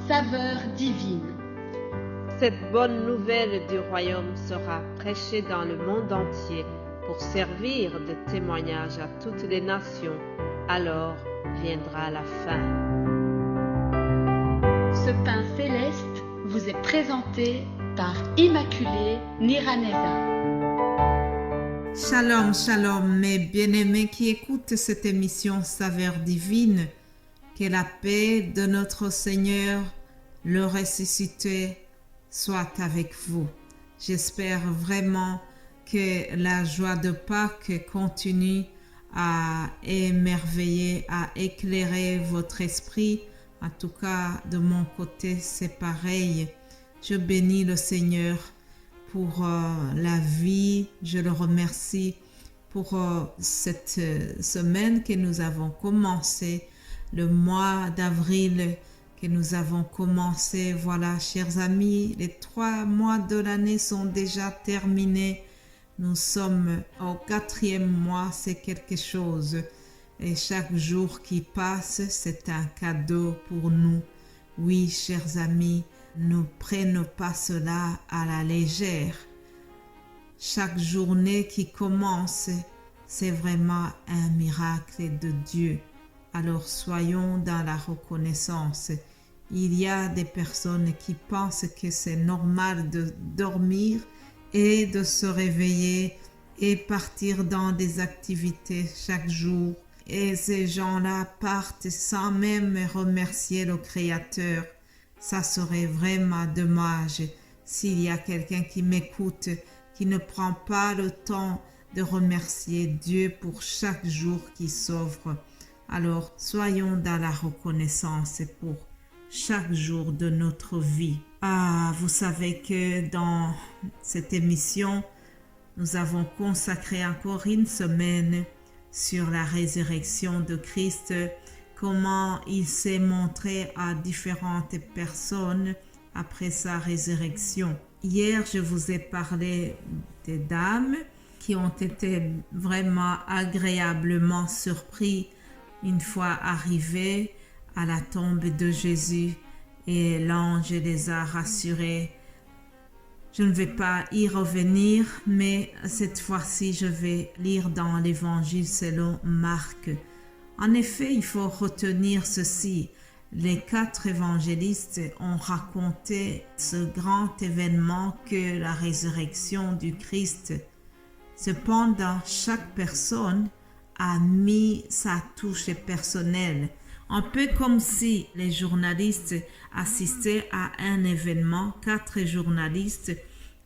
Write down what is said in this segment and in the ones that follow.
saveur divine. Cette bonne nouvelle du royaume sera prêchée dans le monde entier pour servir de témoignage à toutes les nations. Alors viendra la fin. Ce pain céleste vous est présenté par Immaculée Niraneza. Shalom, shalom, mes bien-aimés qui écoutent cette émission Saveur divine. Que la paix de notre Seigneur, le ressuscité, soit avec vous. J'espère vraiment que la joie de Pâques continue à émerveiller, à éclairer votre esprit. En tout cas, de mon côté, c'est pareil. Je bénis le Seigneur pour la vie. Je le remercie pour cette semaine que nous avons commencé, le mois d'avril que nous avons commencé. Voilà, chers amis, les 3 mois de l'année sont déjà terminés. Nous sommes au 4e mois, c'est quelque chose. Et chaque jour qui passe, c'est un cadeau pour nous. Oui, chers amis, ne prenons pas cela à la légère. Chaque journée qui commence, c'est vraiment un miracle de Dieu. Alors soyons dans la reconnaissance. Il y a des personnes qui pensent que c'est normal de dormir et de se réveiller et partir dans des activités chaque jour. Et ces gens-là partent sans même remercier le Créateur. Ça serait vraiment dommage s'il y a quelqu'un qui m'écoute, qui ne prend pas le temps de remercier Dieu pour chaque jour qui s'offre. Alors, soyons dans la reconnaissance pour chaque jour de notre vie. Vous savez que dans cette émission, nous avons consacré encore une semaine sur la résurrection de Christ, comment il s'est montré à différentes personnes après sa résurrection. Hier, je vous ai parlé des dames qui ont été vraiment agréablement surpris une fois arrivées à la tombe de Jésus et l'ange les a rassurés. Je ne vais pas y revenir, mais cette fois-ci, je vais lire dans l'Évangile selon Marc. En effet, il faut retenir ceci. Les 4 évangélistes ont raconté ce grand événement que la résurrection du Christ. Cependant, chaque personne a mis sa touche personnelle, un peu comme si les journalistes assistaient à un événement, 4 journalistes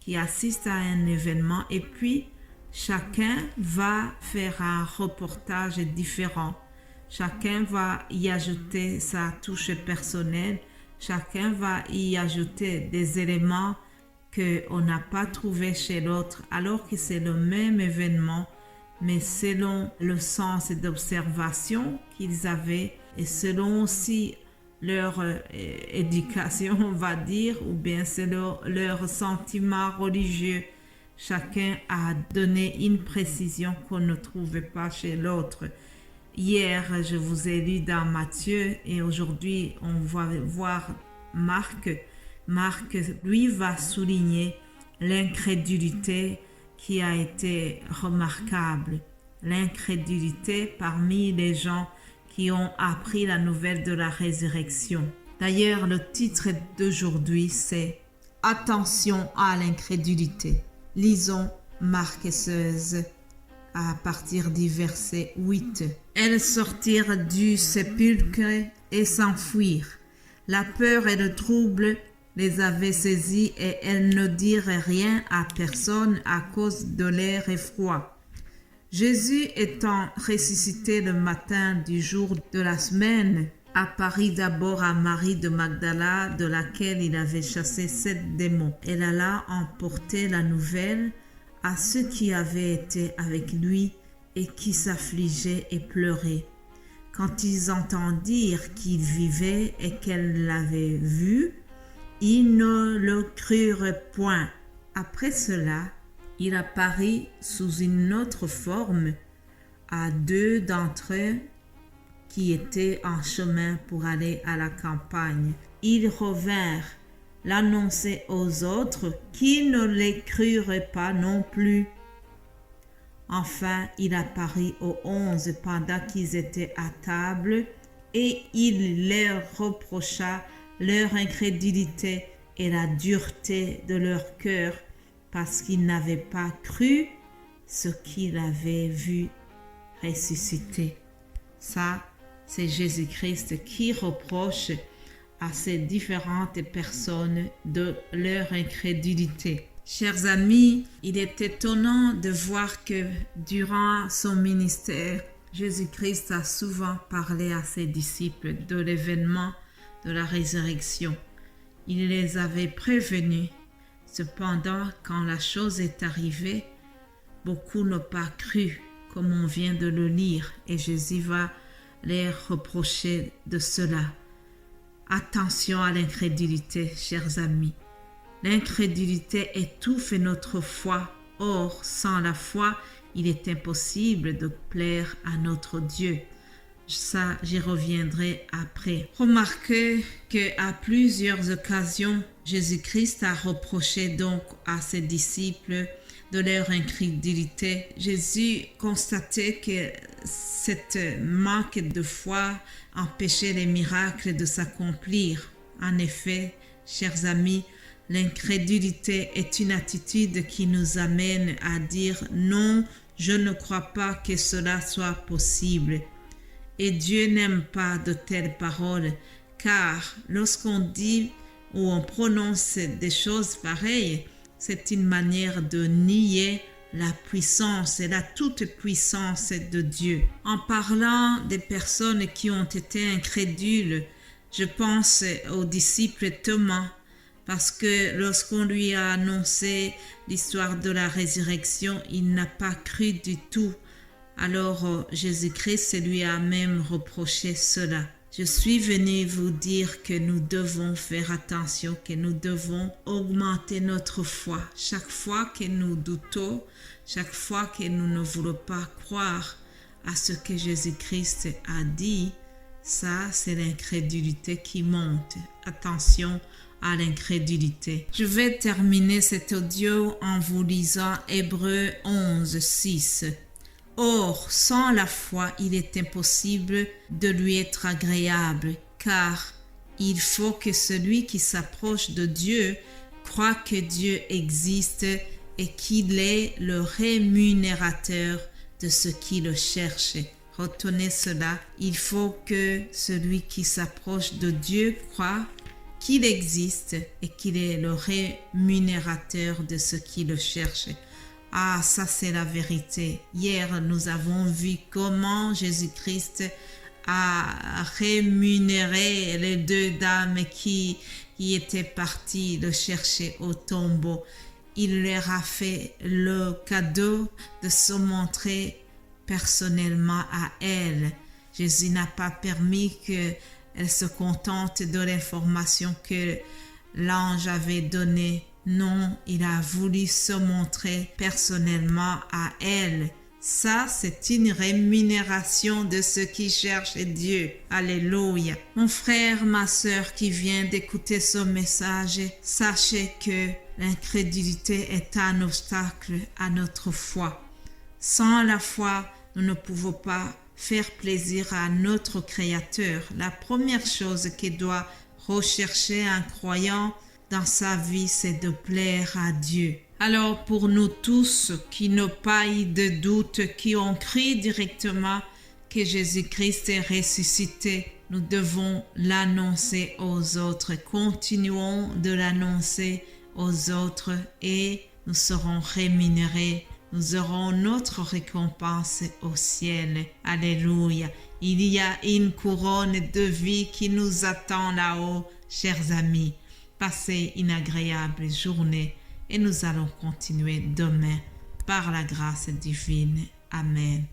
qui assistent à un événement et puis chacun va faire un reportage différent. Chacun va y ajouter sa touche personnelle, chacun va y ajouter des éléments qu'on n'a pas trouvé chez l'autre alors que c'est le même événement, mais selon le sens d'observation qu'ils avaient et selon aussi leur éducation, on va dire, ou bien selon leur sentiment religieux, chacun a donné une précision qu'on ne trouvait pas chez l'autre. Hier, je vous ai lu dans Matthieu et aujourd'hui, on va voir Marc. Marc, lui, va souligner l'incrédulité qui a été remarquable. L'incrédulité parmi les gens qui ont appris la nouvelle de la résurrection. D'ailleurs, le titre d'aujourd'hui, c'est « Attention à l'incrédulité ». Lisons Marc 16 à partir du verset 8. « Elles sortirent du sépulcre et s'enfuirent. La peur et le trouble les avaient saisies et elles ne dirent rien à personne à cause de leur effroi. Jésus étant ressuscité le matin du jour de la semaine, apparut d'abord à Marie de Magdala, de laquelle il avait chassé 7 démons. Elle alla emporter la nouvelle à ceux qui avaient été avec lui et qui s'affligeaient et pleuraient. Quand ils entendirent qu'il vivait et qu'elle l'avait vu, ils ne le crurent point. Après cela, il apparut sous une autre forme à 2 d'entre eux qui étaient en chemin pour aller à la campagne. ils revinrent l'annoncer aux autres qui ne les crurent pas non plus. Enfin, il apparut aux 11 pendant qu'ils étaient à table et il leur reprocha leur incrédulité et la dureté de leur cœur parce qu'ils n'avaient pas cru ce qu'il avait vu ressusciter. Ça, c'est Jésus-Christ qui reproche à ces différentes personnes de leur incrédulité. Chers amis, il est étonnant de voir que durant son ministère, Jésus-Christ a souvent parlé à ses disciples de l'événement de la résurrection. Il les avait prévenus. Cependant, quand la chose est arrivée, beaucoup n'ont pas cru, comme on vient de le lire, et Jésus va les reprocher de cela. Attention à l'incrédulité, chers amis. L'incrédulité étouffe notre foi. Or, sans la foi, il est impossible de plaire à notre Dieu. Ça, j'y reviendrai après. Remarquez qu'à plusieurs occasions, Jésus-Christ a reproché donc à ses disciples de leur incrédulité. Jésus constatait que cette manque de foi empêchait les miracles de s'accomplir. En effet, chers amis, l'incrédulité est une attitude qui nous amène à dire « Non, je ne crois pas que cela soit possible ». Et Dieu n'aime pas de telles paroles, car lorsqu'on dit ou on prononce des choses pareilles, c'est une manière de nier la puissance et la toute-puissance de Dieu. En parlant des personnes qui ont été incrédules, je pense au disciple Thomas, parce que lorsqu'on lui a annoncé l'histoire de la résurrection, il n'a pas cru du tout. Alors Jésus-Christ lui a même reproché cela. Je suis venu vous dire que nous devons faire attention, que nous devons augmenter notre foi. Chaque fois que nous doutons, chaque fois que nous ne voulons pas croire à ce que Jésus-Christ a dit, ça c'est l'incrédulité qui monte. Attention à l'incrédulité. Je vais terminer cet audio en vous lisant Hébreux 11, 6. Or, sans la foi, il est impossible de lui être agréable, car il faut que celui qui s'approche de Dieu croit que Dieu existe et qu'il est le rémunérateur de ceux qui le cherchent. Retenez cela, il faut que celui qui s'approche de Dieu croit qu'il existe et qu'il est le rémunérateur de ceux qui le cherchent. Ah, ça c'est la vérité. Hier, nous avons vu comment Jésus-Christ a rémunéré les deux dames qui étaient parties le chercher au tombeau. Il leur a fait le cadeau de se montrer personnellement à elles. Jésus n'a pas permis qu'elles se contentent de l'information que l'ange avait donnée. Non, il a voulu se montrer personnellement à elle. Ça, c'est une rémunération de ceux qui cherchent Dieu. Alléluia. Mon frère, ma sœur qui vient d'écouter ce message, sachez que l'incrédulité est un obstacle à notre foi. Sans la foi, nous ne pouvons pas faire plaisir à notre Créateur. La première chose qu'il doit rechercher un croyant dans sa vie, c'est de plaire à Dieu. Alors pour nous tous qui n'ont pas eu de doute, qui ont cru directement que Jésus-Christ est ressuscité, nous devons l'annoncer aux autres. Continuons de l'annoncer aux autres et nous serons rémunérés. Nous aurons notre récompense au ciel. Alléluia. Il y a une couronne de vie qui nous attend là-haut, chers amis. Passez une agréable journée et nous allons continuer demain par la grâce divine. Amen.